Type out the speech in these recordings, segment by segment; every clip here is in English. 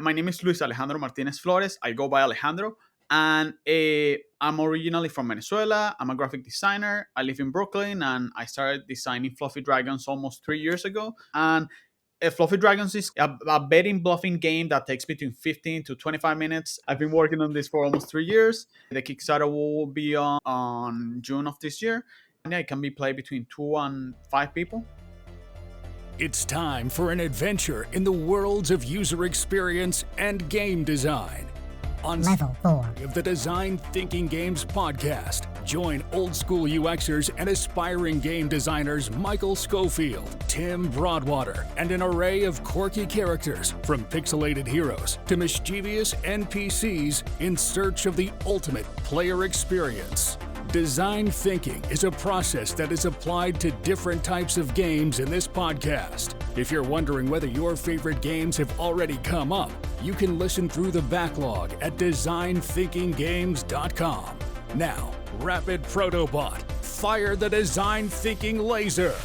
My name is Luis Alejandro Martinez Flores. I go by Alejandro. And I'm originally from Venezuela. I'm a graphic designer. I live in Brooklyn, and I started designing Fluffy Dragons almost 3 years ago. And Fluffy Dragons is a betting bluffing game that takes between 15 to 25 minutes. I've been working on this for almost 3 years. The Kickstarter will be on June of this year. And yeah, it can be played between 2 and 5 people. It's time for an adventure in the worlds of user experience and game design. On Level 4 of the Design Thinking Games podcast, join old school UXers and aspiring game designers Michael Schofield, Tim Broadwater, and an array of quirky characters from pixelated heroes to mischievous NPCs in search of the ultimate player experience. Design thinking is a process that is applied to different types of games in this podcast. If you're wondering whether your favorite games have already come up, you can listen through the backlog at designthinkinggames.com. Now, Rapid Protobot, fire the design thinking laser.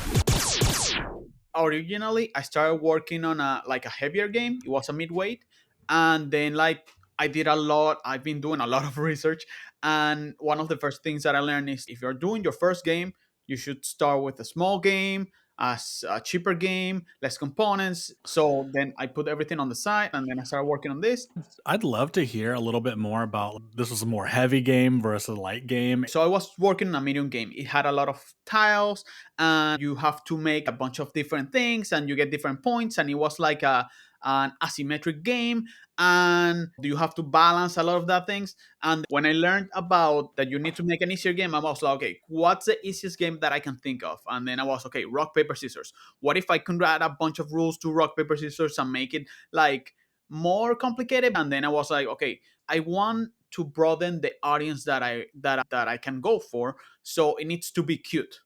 Originally, I started working on a heavier game. It was a midweight, and then I've been doing a lot of research, and one of the first things that I learned is if you're doing your first game, you should start with a small game, as a cheaper game, less components. So then I put everything on the side, and then I started working on this. I'd love to hear a little bit more about this was a more heavy game versus a light game. So I was working on a medium game. It had a lot of tiles, and you have to make a bunch of different things, and you get different points. And it was like an asymmetric game, and you have to balance a lot of that things. And when I learned about that you need to make an easier game, I was like, okay, what's the easiest game that I can think of? And then I was, okay, rock, paper, scissors. What if I could add a bunch of rules to rock, paper, scissors and make it more complicated? And then I was like, okay, I want to broaden the audience that I can go for. So it needs to be cute.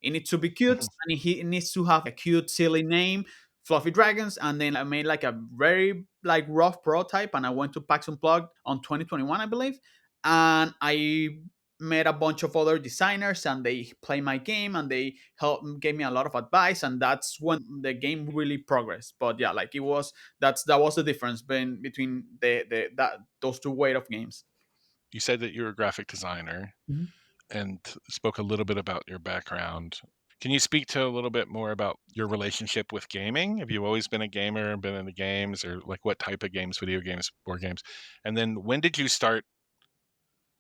It needs to be cute, and it needs to have a cute, silly name, Fluffy Dragons. And then I made a very rough prototype, and I went to PAX Unplugged on 2021, I believe. And I met a bunch of other designers, and they play my game, and they gave me a lot of advice, and that's when the game really progressed. But yeah, that was the difference between those two weight of games. You said that you're a graphic designer and spoke a little bit about your background. Can you speak to a little bit more about your relationship with gaming? Have you always been a gamer and been into games, or what type of games, video games, board games? And then when did you start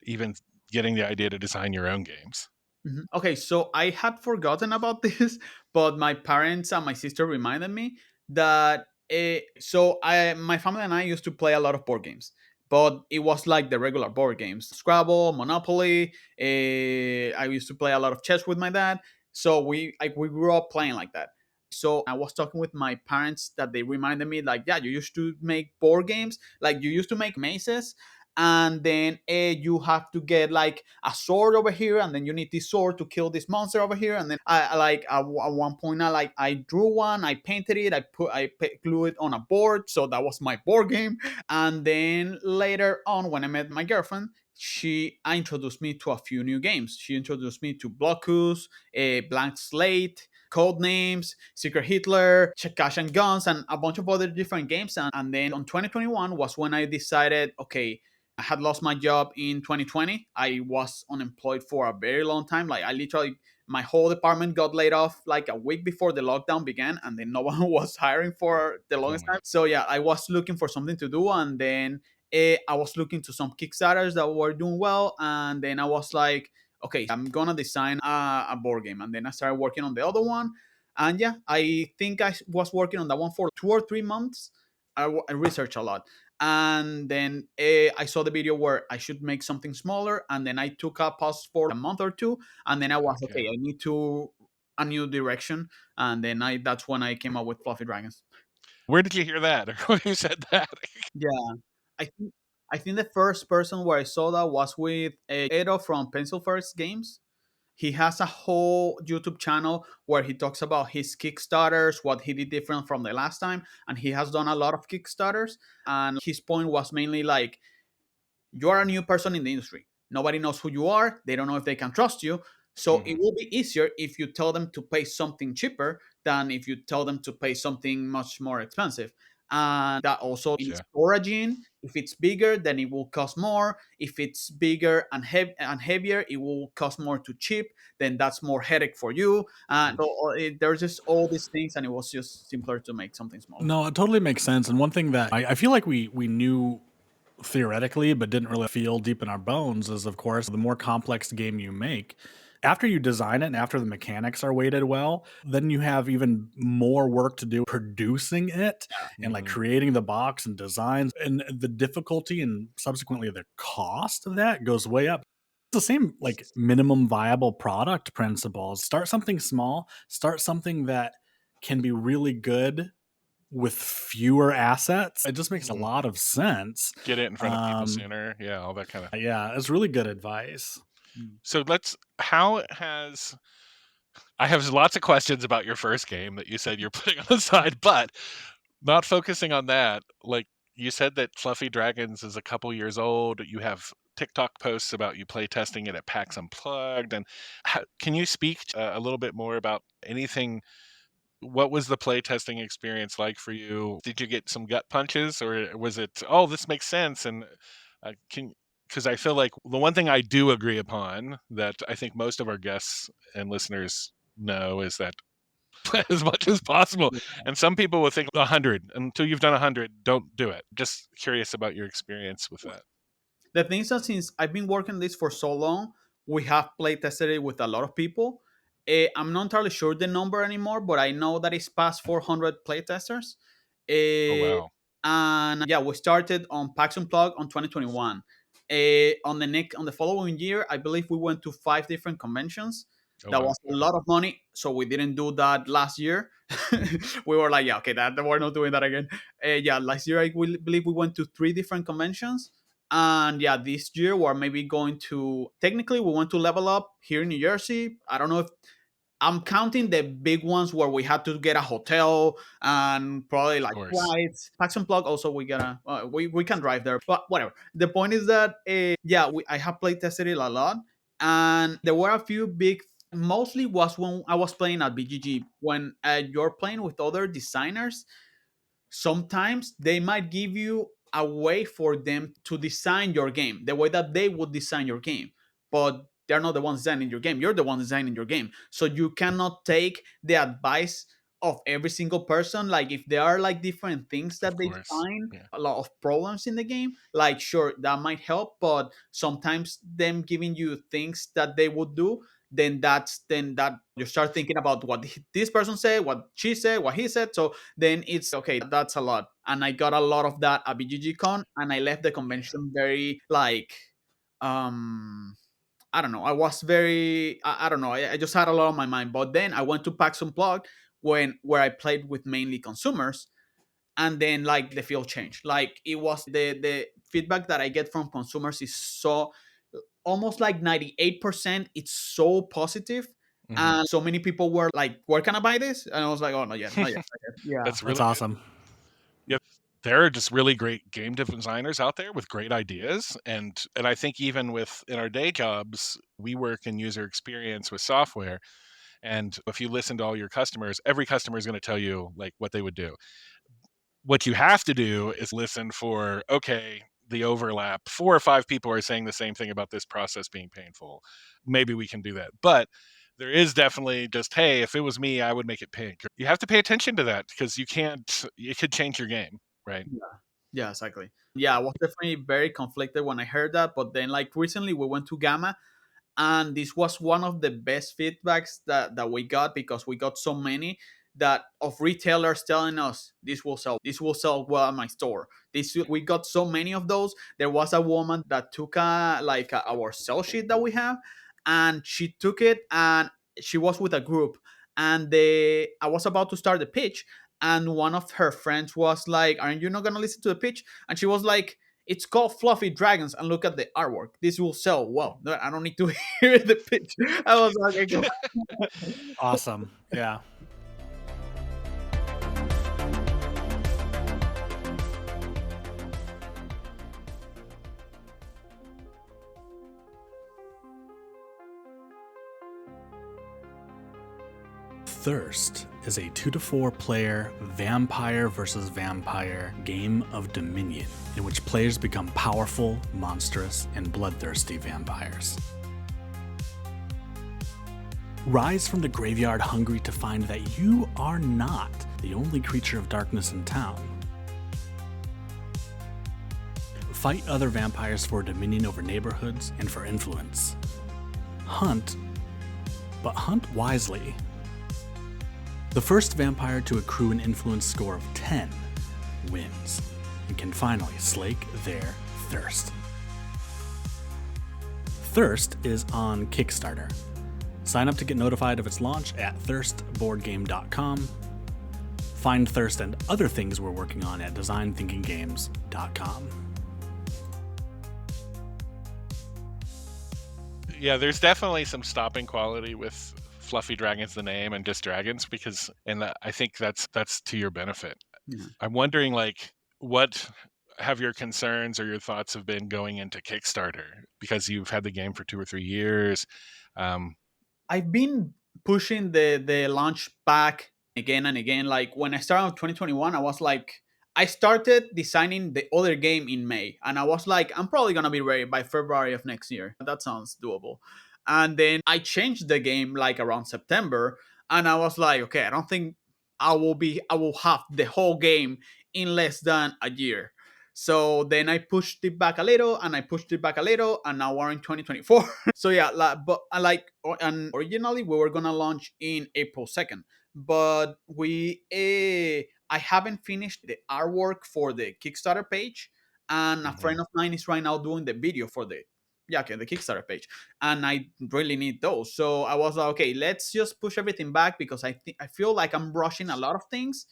even getting the idea to design your own games? Okay, so I had forgotten about this, but my parents and my sister reminded me that. My family and I used to play a lot of board games, but it was like the regular board games: Scrabble, Monopoly. I used to play a lot of chess with my dad, so we grew up playing like that. So I was talking with my parents that they reminded me, yeah, you used to make board games, you used to make mazes, and then you have to get a sword over here, and then you need this sword to kill this monster over here. And then at one point I drew one, I painted it, glue it on a board, so that was my board game. And then later on, when I met my girlfriend, she introduced me to a few new games. She introduced me to Blockus, a Blank Slate, Code Names, Secret Hitler, Cash and Guns, and a bunch of other different games. And then on 2021 was when I decided, okay, I had lost my job in 2020. I was unemployed for a very long time. I literally, my whole department got laid off a week before the lockdown began, and then no one was hiring for the longest time. So yeah, I was looking for something to do, and then I was looking to some Kickstarters that were doing well, and then I was like, okay, I'm gonna design a board game. And then I started working on the other one, and yeah, I think I was working on that one for 2 or 3 months. I researched a lot, and then I saw the video where I should make something smaller, and then I took a pause for a month or two, and then I was okay, I need a new direction. And then that's when I came up with Fluffy Dragons. Where did you hear that, or who said that? Yeah, I think I think the first person where I saw that was with Edo from Pencil First Games. He has a whole YouTube channel where he talks about his Kickstarters, what he did different from the last time, and he has done a lot of Kickstarters. And his point was mainly you are a new person in the industry. Nobody knows who you are. They don't know if they can trust you. So it will be easier if you tell them to pay something cheaper than if you tell them to pay something much more expensive. and that also in Yeah. storaging. If it's bigger, then it will cost more. If it's bigger and, heavier, it will cost more to ship. Then that's more headache for you. And there's just all these things, and it was just simpler to make something smaller. No, it totally makes sense. And one thing that I feel like we knew theoretically, but didn't really feel deep in our bones is, of course, the more complex game you make, after you design it and after the mechanics are weighted well, then you have even more work to do producing it and like creating the box and designs, and the difficulty and subsequently the cost of that goes way up. It's the same like minimum viable product principles. Start something small, start something that can be really good with fewer assets. It just makes a lot of sense. Get it in front of people sooner. Yeah, all that kind of. Yeah, it's really good advice. So I have lots of questions about your first game that you said you're putting on the side, but not focusing on that. Like you said that Fluffy Dragons is a couple years old. You have TikTok posts about you play testing it at PAX Unplugged. And can you speak a little bit more about anything? What was the playtesting experience like for you? Did you get some gut punches, or was it, oh, this makes sense? And because I feel like the one thing I do agree upon that I think most of our guests and listeners know is that play as much as possible. And some people will think 100. Until you've done 100, don't do it. Just curious about your experience with that. The thing is that since I've been working this for so long, we have play tested it with a lot of people. I'm not entirely sure the number anymore, but I know that it's past 400 play testers. Oh, Uh, wow. and yeah, we started on PAX Unplugged on 2021. On the following year, I believe we went to 5 different conventions. Oh, That wow. was a lot of money, so we didn't do that last year. We were like, yeah, okay, that we're not doing that again. Yeah, last year believe we went to 3 different conventions, and yeah, this year we're maybe going to. Technically, we went to Level Up here in New Jersey. I don't know if I'm counting the big ones where we had to get a hotel and probably Of like course. flights. Pax and Plug also we gotta we can drive there, but whatever. The point is that yeah, I have played tested it a lot, and there were a few big. Mostly was when I was playing at BGG. When you're playing with other designers, sometimes they might give you a way for them to design your game the way that they would design your game, but they're not the ones designing your game. You're the one designing your game, so you cannot take the advice of every single person. Like if there are like different things Of that they course. find Yeah. a lot of problems in the game, like sure that might help, but sometimes them giving you things that they would do, then that you start thinking about what this person said, what she said, what he said. So then it's okay, that's a lot. And I got a lot of that at BGG Con, and I left the convention very like, I don't know. I was very, I don't know. I just had a lot on my mind. But then I went to PAX Unplugged where I played with mainly consumers, and then like the field changed. Like it was the feedback that I get from consumers is so almost like 98%. It's so positive, Mhm. and so many people were like, "Where can I buy this?" And I was like, "Oh, not yet, not yet, not yet." Yeah. That's That's really good. awesome. Yeah, there are just really great game designers out there with great ideas, and I think even with in our day jobs, we work in user experience with software. And if you listen to all your customers, every customer is going to tell you like what they would do. What you have to do is listen for, okay, the overlap. 4 or 5 people are saying the same thing about this process being painful. Maybe we can do that. But there is definitely just, hey, if it was me, I would make it pink. You have to pay attention to that because it could change your game, right? Yeah. Yeah, exactly. Yeah, I was definitely very conflicted when I heard that. But then, like recently, we went to Gamma, and this was one of the best feedbacks that we got, because we got so many that of retailers telling us this will sell well at my store. This We got so many of those. There was a woman that took our sell sheet that we have, and she took it, and she was with a group, and they I was about to start the pitch, and one of her friends was like, "Aren't you not gonna listen to the pitch?" And she was like, "It's called Fluffy Dragons, and look at the artwork. This will sell well. No, I don't need to hear the pitch." I was like, okay, Awesome. Yeah. Thirst is a 2 to 4 player vampire versus vampire game of dominion in which players become powerful, monstrous, and bloodthirsty vampires. Rise from the graveyard hungry to find that you are not the only creature of darkness in town. Fight other vampires for dominion over neighborhoods and for influence. Hunt, but hunt wisely. The first vampire to accrue an influence score of 10 wins and can finally slake their thirst. Thirst is on Kickstarter. Sign up to get notified of its launch at thirstboardgame.com. Find Thirst and other things we're working on at designthinkinggames.com. Yeah, there's definitely some stopping quality with Fluffy Dragon's the name and just dragons I think that's to your benefit. Yeah. I'm wondering, like, what have your concerns or your thoughts have been going into Kickstarter, because you've had the game for 2 or 3 years. I've been pushing the launch back again and again. Like when I started in 2021, I started designing the other game in May, and I was like, I'm probably gonna be ready by February of next year. That sounds doable. And then I changed the game like around September, and I was like, okay, I don't think I will have the whole game in less than a year. So then I pushed it back a little, and I pushed it back a little, and now we're in 2024. So yeah, and originally we were gonna launch in April 2nd, but I haven't finished the artwork for the Kickstarter page, and a friend of mine is right now doing the video for the Kickstarter page, and I really need those. So I was like, okay, let's just push everything back because I feel like I'm rushing a lot of things,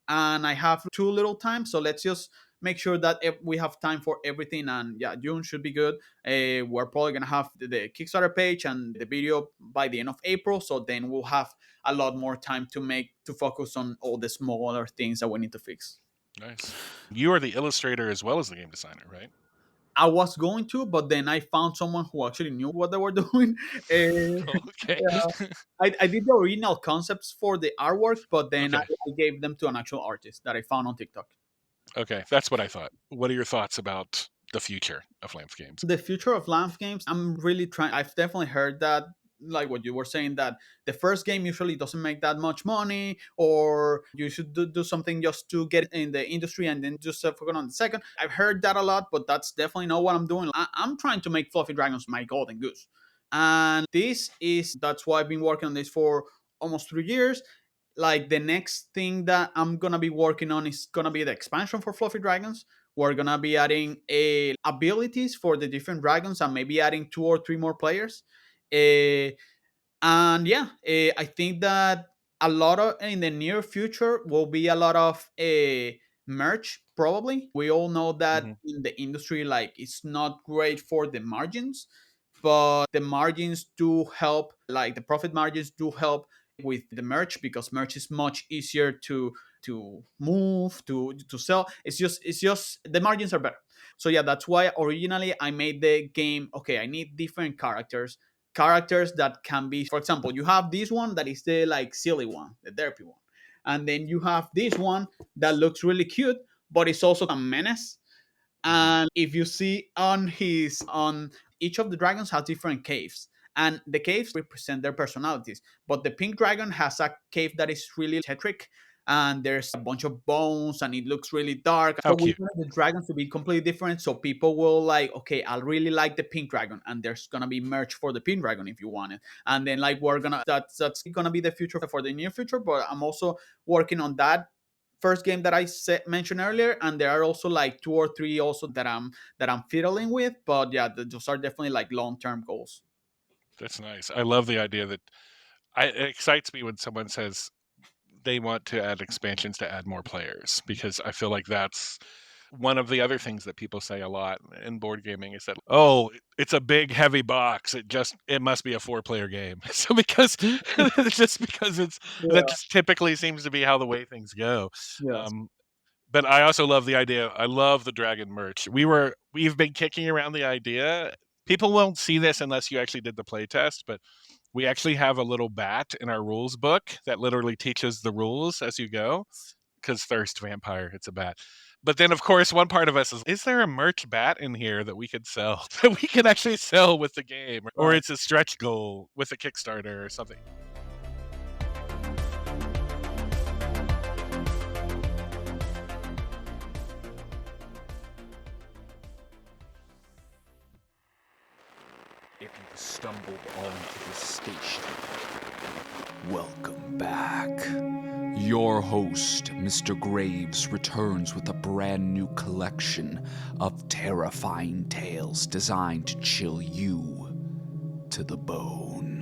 and I have too little time. So let's just make sure that we have time for everything. And yeah, June should be good. We're probably gonna have the Kickstarter page and the video by the end of April. So then we'll have a lot more time to focus on all the smaller things that we need to fix. Nice. You are the illustrator as well as the game designer, right? I was going to, but then I found someone who actually knew what they were doing. Okay. I did the original concepts for the artwork, but then Okay. I gave them to an actual artist that I found on TikTok. Okay. That's what I thought. What are your thoughts about the future of LAMF Games? The future of LAMF games, I'm really trying. I've definitely heard that, like what you were saying, that the first game usually doesn't make that much money, or you should do something just to get in the industry and then just focus on the second. I've heard that a lot, but that's definitely not what I'm doing. I'm trying to make Fluffy Dragons my golden goose. And that's why I've been working on this for almost 3 years. Like the next thing that I'm gonna be working on is gonna be the expansion for Fluffy Dragons. We're gonna be adding abilities for the different dragons and maybe adding 2 or 3 more players. Uh, and yeah, I think that a lot of in the near future will be a lot of merch. Probably, we all know that Mm-hmm. in the industry, like it's not great for the margins, but the margins do help. Like the profit margins do help with the merch because merch is much easier to move to sell. It's just the margins are better. So yeah, that's why originally I made the game. Okay, I need different characters that can be, for example, you have this one that is the like silly one, the derpy one, and then you have this one that looks really cute but it's also a menace. Mm-hmm. And if you see on each of the dragons has different caves, and the caves represent their personalities. But the pink dragon has a cave that is really tetric, and there's a bunch of bones, and it looks really dark. How So we cute. want the dragons to be completely different, so people will like, okay, I really like the pink dragon, and there's gonna be merch for the pink dragon if you want it. And then like that's gonna be the future for the near future. But I'm also working on that first game that I mentioned earlier, and there are also like 2 or 3 also that I'm fiddling with. But yeah, those are definitely like long-term goals. That's nice. I love the idea that it excites me when someone says they want to add expansions to add more players, because I feel like that's one of the other things that people say a lot in board gaming is that, oh, it's a big heavy box, it must be a 4-player game. So because just because that Yeah. just typically seems to be how the way things go. Yes. um but I also love the idea. I love the dragon merch. We've been kicking around the idea. People won't see this unless you actually did the play test, but We actually have a little bat in our rules book that literally teaches the rules as you go. Because thirst vampire, it's a bat. But then, of course, one part of us is there a merch bat in here that we could sell? That we can actually sell with the game? Or Right. it's a stretch goal with a Kickstarter or something. If you've stumbled onto the station, welcome back. Your host, Mr. Graves, returns with a brand new collection of terrifying tales designed to chill you to the bone.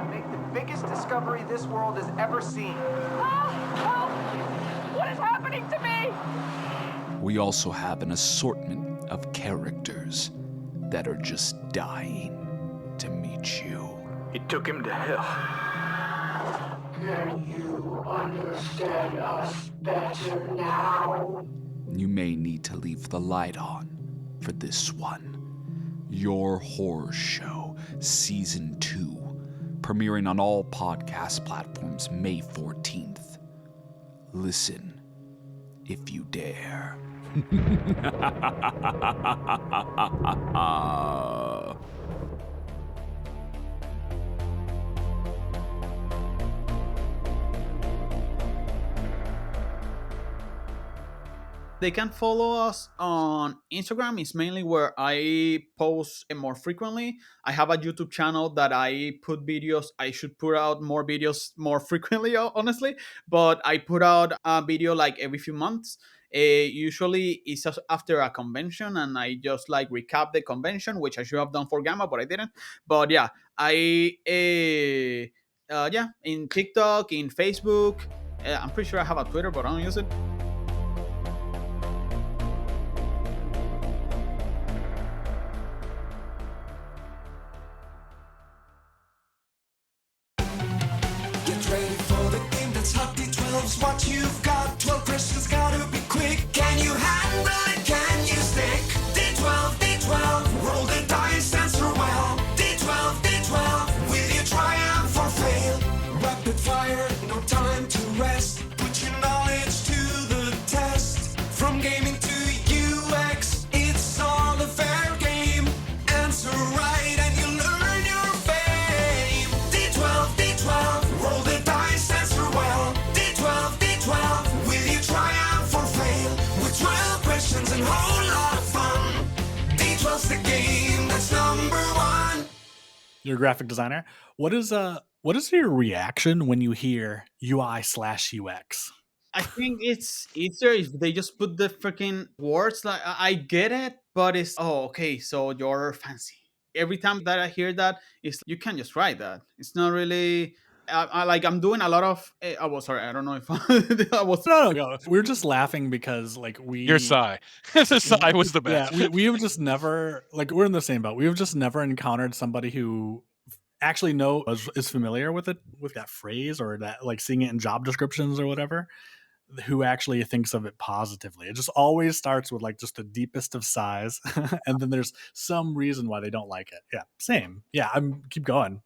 Make the biggest discovery this world has ever seen. What is happening to me? We also have an assortment of characters that are just dying to meet you. It took him to hell. Can you understand us better now? You may need to leave the light on for this one. Your Horror Show, Season 2, premiering on all podcast platforms May 14th. Listen, if you dare. They can follow us on Instagram. It's mainly where I post more frequently. I have a YouTube channel that I put videos. I should put out more videos more frequently, honestly. But I put out a video like every few months. Usually it's just after a convention, and I just like recap the convention, which I should have done for Gamma, but I didn't. But yeah, yeah, in TikTok, in Facebook. I'm pretty sure I have a Twitter, but I don't use it. Get ready for the game that's hot. D12's what you've got. 12 questions gotta be quick. Can you handle it? Can you stick? D12, D12. Roll the dice, answer well. D12, D12. Will you triumph or fail? Rapid fire, no time to rest. Put your knowledge to the test. From gaming to UX, it's all a fair game. Answer right and you'll earn your fame. D12, D12. Roll the dice, answer well. D12, D12. Will you triumph or fail? With 12 questions and whole lot of fun. D12's the game that's number one. You're a graphic designer. What is your reaction when you hear UI/UX? I think it's easier if they just put the freaking words. Like I get it, but it's okay. So you're fancy. Every time that I hear that, it's you can just write that. It's not really. I'm doing a lot of. I was sorry. I don't know if I was. No. We're just laughing because like Your sigh. The sigh was the Yeah, best. we have just never like we're in the same boat. We've just never encountered somebody who actually is familiar with it, with that phrase, or that like seeing it in job descriptions or whatever, who actually thinks of it positively. It just always starts with like just the deepest of sighs, and then there's some reason why they don't like it. Yeah, same. Yeah, keep going.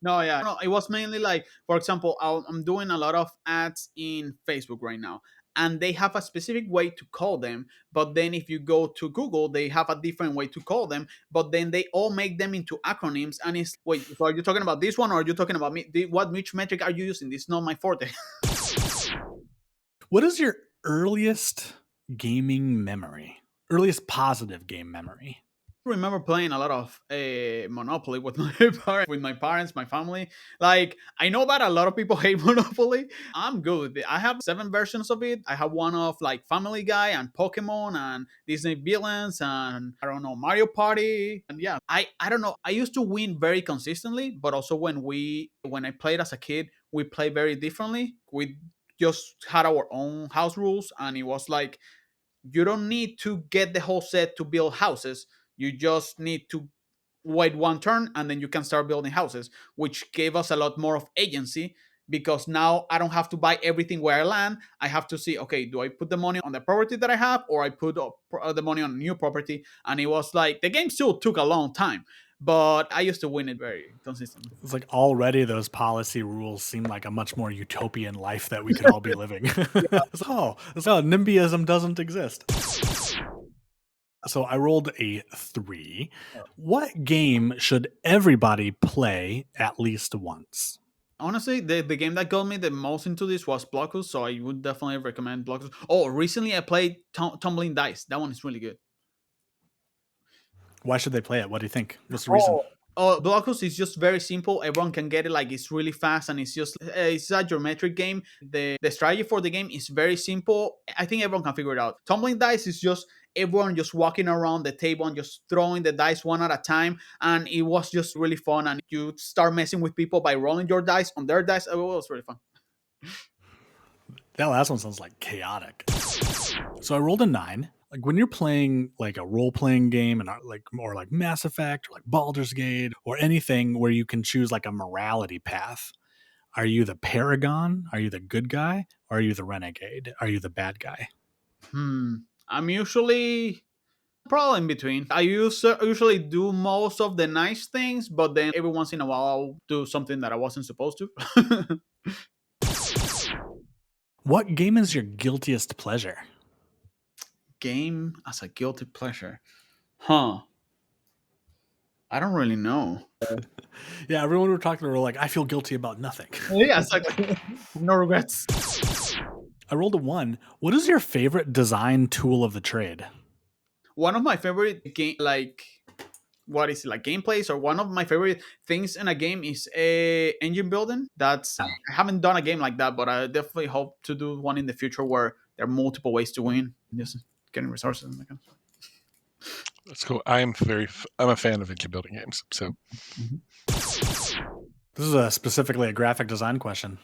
No, yeah. No, it was mainly like, for example, I'm doing a lot of ads in Facebook right now, and they have a specific way to call them. But then if you go to Google, they have a different way to call them. But then they all make them into acronyms, and it's wait. So are you talking about this one, or are you talking about me? Which metric are you using? This is not my forte. What is your earliest gaming memory? Earliest positive game memory? Remember playing a lot of Monopoly with my parents, my family. Like I know that a lot of people hate Monopoly. I'm good with it. I have 7 versions of it. I have one of like Family Guy and Pokemon and Disney Villains and I don't know Mario Party. And yeah, I don't know. I used to win very consistently, but also when I played as a kid, we played very differently. We just had our own house rules, and it was like you don't need to get the whole set to build houses. You just need to wait one turn and then you can start building houses, which gave us a lot more of agency because now I don't have to buy everything where I land. I have to see, okay, do I put the money on the property that I have or I put the money on a new property? And it was like the game still took a long time, but I used to win it very consistently. It's like already those policy rules seem like a much more utopian life that we could all be living. So NIMBYism doesn't exist. So I rolled a 3. What game should everybody play at least once? Honestly, the game that got me the most into this was Blockus, so I would definitely recommend Blockus. Oh, recently I played Tumbling Dice. That one is really good. Why should they play it? What do you think? What's the reason? Blockus is just very simple. Everyone can get it. Like, it's really fast, and it's a geometric game. The strategy for the game is very simple. I think everyone can figure it out. Tumbling Dice is just everyone just walking around the table and just throwing the dice one at a time, and it was just really fun. And you start messing with people by rolling your dice on their dice. Oh, it was really fun. That last one sounds like chaotic. So I rolled a 9. Like when you're playing like a role-playing game and like Mass Effect or like Baldur's Gate or anything where you can choose like a morality path, are you the paragon? Are you the good guy? Or are you the renegade? Are you the bad guy? I'm usually probably in between. I usually do most of the nice things, but then every once in a while I'll do something that I wasn't supposed to. What game is your guiltiest pleasure? Game as a guilty pleasure. I don't really know. Yeah, everyone we're talking to were like, I feel guilty about nothing. Yeah, it's like no regrets. I rolled a 1. What is your favorite design tool of the trade? One of my favorite game, like, what is it, like gameplays, or one of my favorite things in a game is engine building. I haven't done a game like that, but I definitely hope to do one in the future where there are multiple ways to win, just getting resources and that kind of stuff. That's cool. I'm a fan of engine building games. So this is specifically a graphic design question.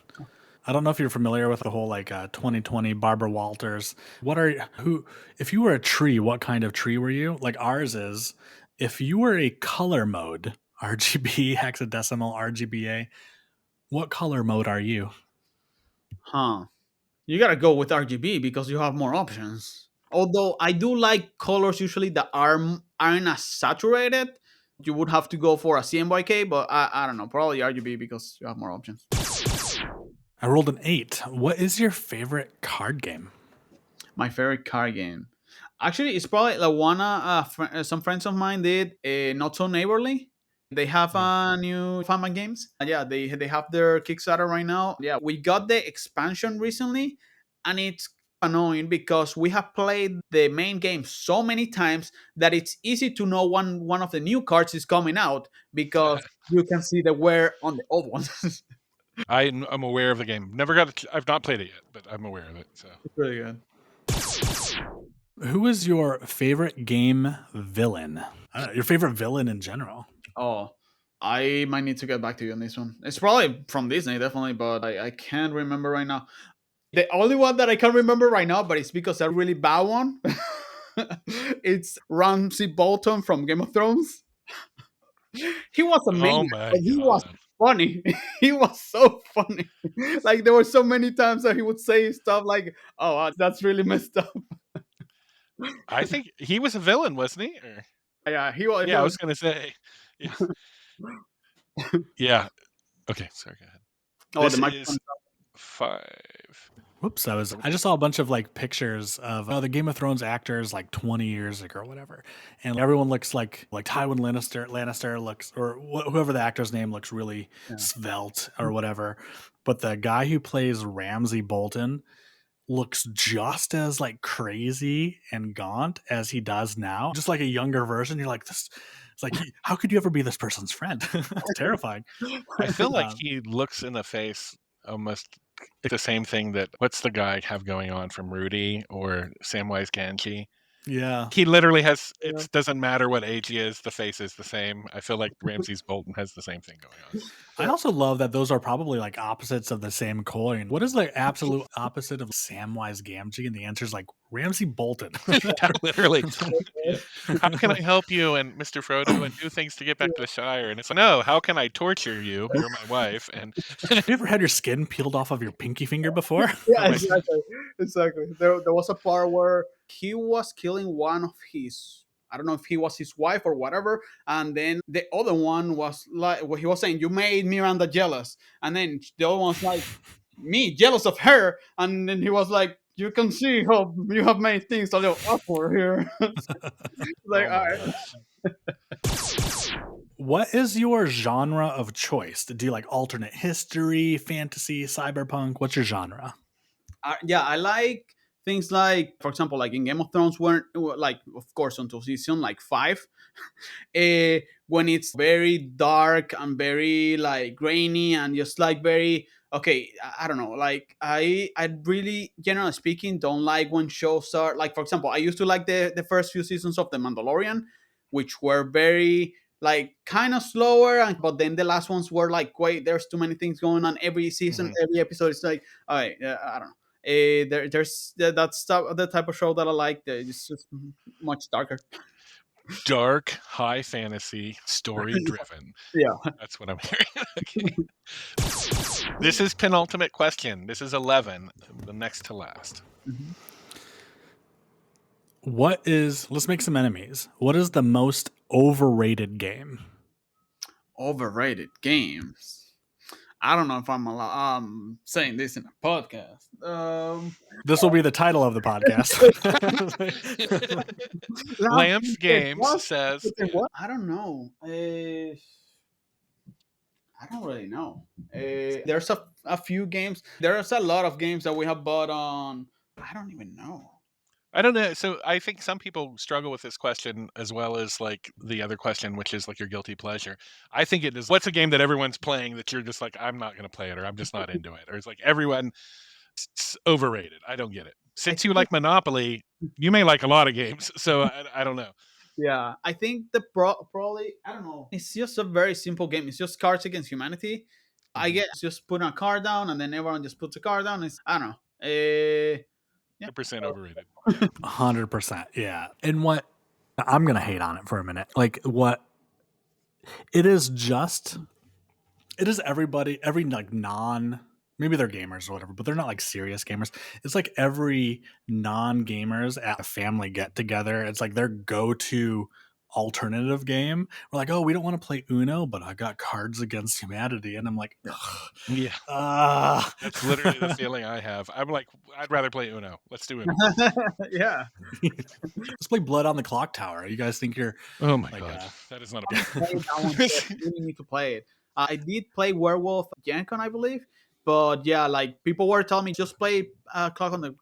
I don't know if you're familiar with the whole like 2020 Barbara Walters. If you were a tree, what kind of tree were you? Like ours is, if you were a color mode, RGB, hexadecimal, RGBA, what color mode are you? You gotta go with RGB because you have more options. Although I do like colors usually that aren't as saturated. You would have to go for a CMYK, but I don't know, probably RGB because you have more options. I rolled an 8. What is your favorite card game? My favorite card game, actually, it's probably the one some friends of mine did. Not So Neighborly. They have a new Fun Games. Yeah, they have their Kickstarter right now. Yeah, we got the expansion recently, and it's annoying because we have played the main game so many times that it's easy to know one of the new cards is coming out because you can see the wear on the old ones. I'm aware of the game. I've not played it yet, but I'm aware of it. So It's really good. Who is your favorite game villain? Your favorite villain in general? Oh, I might need to get back to you on this one. It's probably from Disney, definitely, but I can't remember right now. The only one that I can remember right now, but it's because a really bad one. It's Ramsay Bolton from Game of Thrones. He was amazing. my But he was funny. He was so funny. Like, there were so many times that he would say stuff like, "Oh, that's really messed up." I think he was a villain, wasn't he? Or... Yeah, he was. Yeah, I was gonna say. Yeah. Yeah. Okay, sorry. Go ahead. Oh, This the microphone is 5. Whoops, I just saw a bunch of like pictures of the Game of Thrones actors like 20 years ago or whatever, and everyone looks like Tywin Lannister looks, or whoever the actor's name looks really svelte or whatever, but the guy who plays Ramsay Bolton looks just as like crazy and gaunt as he does now, just like a younger version. You're like, this. It's like, how could you ever be this person's friend? It's terrifying. I feel like he looks in the face almost the same thing that what's the guy have going on from Rudy or Samwise Gamgee? Yeah. He literally has, it doesn't matter what age he is, the face is the same. I feel like Ramses Bolton has the same thing going on. I also love that those are probably like opposites of the same coin. What is the absolute opposite of Samwise Gamgee? And the answer is like Ramsay Bolton. Literally. How can I help you and Mr. Frodo and do things to get back to the Shire? And it's like, no, how can I torture you? You're my wife. And have you ever had your skin peeled off of your pinky finger before? Yeah, exactly. There was a part where he was killing one of his I don't know if he was his wife or whatever. And then the other one was like, what he was saying, you made Miranda jealous. And then the other one's like, me jealous of her. And then he was like, you can see how you have made things a little awkward here. Like, Oh all my right. gosh. What is your genre of choice? Do you like alternate history, fantasy, cyberpunk? What's your genre? Yeah, I like things like, for example, like in Game of Thrones, when like, of course, until season like 5, when it's very dark and very like grainy and just like very okay. I don't know. Like I really, generally speaking, don't like when shows are like, for example, I used to like the first few seasons of The Mandalorian, which were very like kind of slower, and but then the last ones were like, wait, there's too many things going on every season, Mhm. every episode. It's like, all right, I don't know. There's that's the type of show that I like. It's just much darker. Dark, high fantasy, story driven. Yeah. That's what I'm hearing. Okay. This is penultimate question. This is 11, the next to last. Mhm. Let's make some enemies. What is the most overrated game? Overrated games. I don't know if saying this in a podcast. This will be the title of the podcast. LAMF Games says, I don't know. I don't really know. There's a few games. There's a lot of games that we have bought on. I don't even know. I don't know. So I think some people struggle with this question as well as like the other question, which is like your guilty pleasure. I think it is, what's a game that everyone's playing that you're just like, I'm not going to play it, or I'm just not into it, or it's like everyone, it's overrated. I don't get it. I Since you think like Monopoly, you may like a lot of games. So I don't know. Yeah, I think probably, I don't know. It's just a very simple game. It's just Cards Against Humanity. I Mhm. guess just put a card down and then everyone just puts a card down. It's, I don't know. Yeah. 100% overrated. 100%. Yeah. And what I'm going to hate on it for a minute. Like, what it is just, it is every like maybe they're gamers or whatever, but they're not like serious gamers. It's like every non gamers at a family get together. It's like their go to alternative game. We're like, oh, we don't want to play Uno, but I got Cards Against Humanity. And I'm like, Yeah. ah. That's literally the feeling I have. I'm like, I'd rather play Uno. Let's do Uno. Yeah. Let's play Blood on the Clock Tower. You guys think you're Oh my like, God. That is not a I played that one. I really need to play it. I did play Werewolf Gen Con, I believe. But yeah, like people were telling me just play Clock on the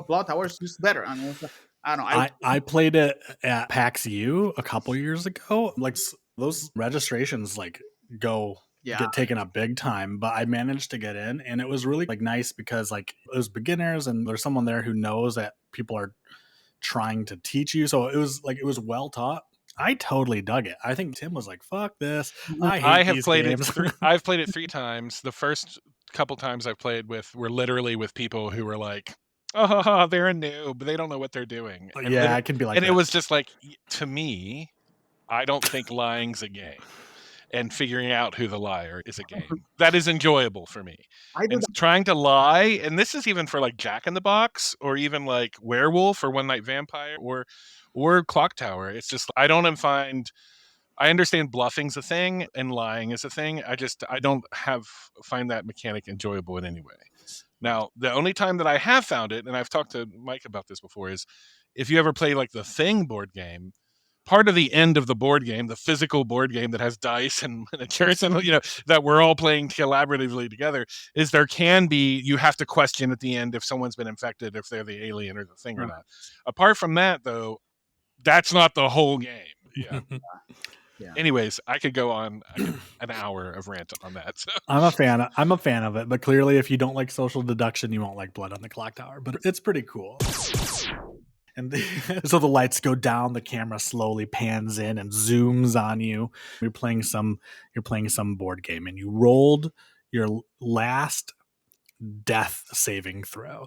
Blood Tower is just better. I mean, I don't know. I played it at PAX U a couple years ago. Like those registrations like go Yeah. get taken up big time, but I managed to get in, and it was really like nice because like it was beginners and there's someone there who knows that people are trying to teach you. So it was well taught. I totally dug it. I think Tim was like, "Fuck this! I hate I have these played games." it. I've played it 3 times. The first couple times I've played with were literally with people who were like, "Oh, they're a noob. They don't know what they're doing." And Yeah, I can be like and that. it was just like, to me, I don't think lying's a game, and figuring out who the liar is a game that is enjoyable for me. I do And trying to lie, and this is even for like Jack in the Box or even like Werewolf or One Night Vampire or Clock Tower. It's just I don't find. I understand bluffing's a thing and lying is a thing. I don't find that mechanic enjoyable in any way. Now, the only time that I have found it, and I've talked to Mike about this before, is if you ever play like the Thing board game. Part of the end of the board game, the physical board game that has dice and miniatures and that we're all playing collaboratively together, is there can be you have to question at the end if someone's been infected, if they're the alien or the thing or not. Apart from that, though, that's not the whole game. Yeah. Yeah. Anyways, I could go on an hour of rant on that. So. I'm a fan of it, but clearly if you don't like social deduction, you won't like Blood on the Clock Tower, but it's pretty cool. And so the lights go down, the camera slowly pans in and zooms on you. You're playing some board game and you rolled your last death saving throw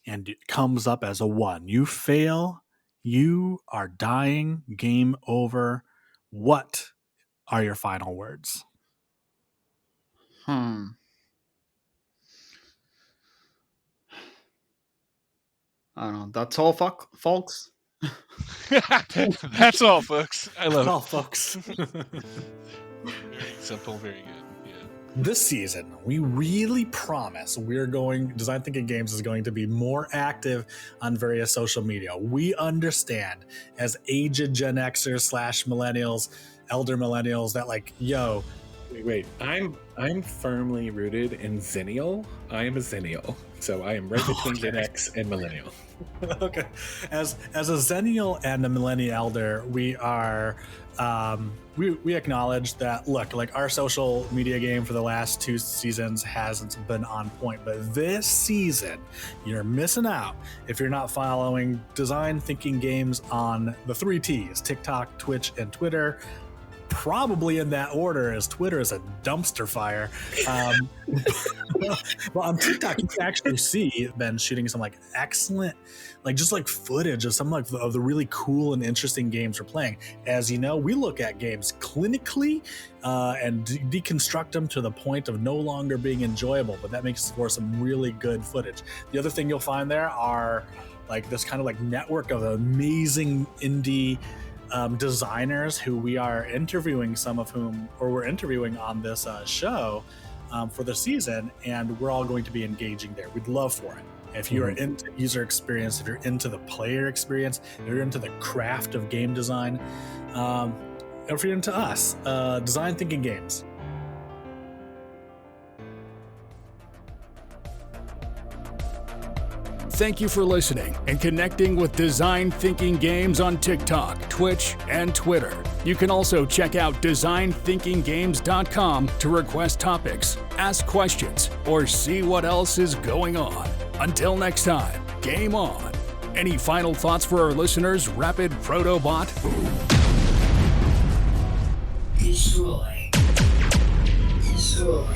and it comes up as a 1. You fail, you are dying, game over. What are your final words? I don't know. That's all, folks. That's all, folks. I love Well, it. folks. Very simple, very good. Yeah. This season, we really promise Design Thinking Games is going to be more active on various social media. We understand as aged Gen Xers / millennials, elder millennials, that like, yo, Wait, I'm firmly rooted in Zennial. I am a Zennial, so I am right between Gen X and Millennial. okay. As a Zennial and a Millennial elder, we are we acknowledge that, look, like our social media game for the last 2 seasons hasn't been on point, but this season you're missing out if you're not following Design Thinking Games on the 3 T's: TikTok, Twitch, and Twitter. Probably in that order, as Twitter is a dumpster fire. Well, on TikTok, you can actually see Ben shooting some like excellent, like just like footage of some of the really cool and interesting games we're playing. As you know, we look at games clinically and deconstruct them to the point of no longer being enjoyable, but that makes for some really good footage. The other thing you'll find there are like this kind of like network of amazing indie designers who we are interviewing, some of whom, or we're interviewing on this show for the season, and we're all going to be engaging there. We'd love for it. If you're into user experience, if you're into the player experience, if you're into the craft of game design, if you're into us, Design Thinking Games. Thank you for listening and connecting with Design Thinking Games on TikTok, Twitch, and Twitter. You can also check out designthinkinggames.com to request topics, ask questions, or see what else is going on. Until next time, game on. Any final thoughts for our listeners, Rapid Protobot? Destroy. Destroy.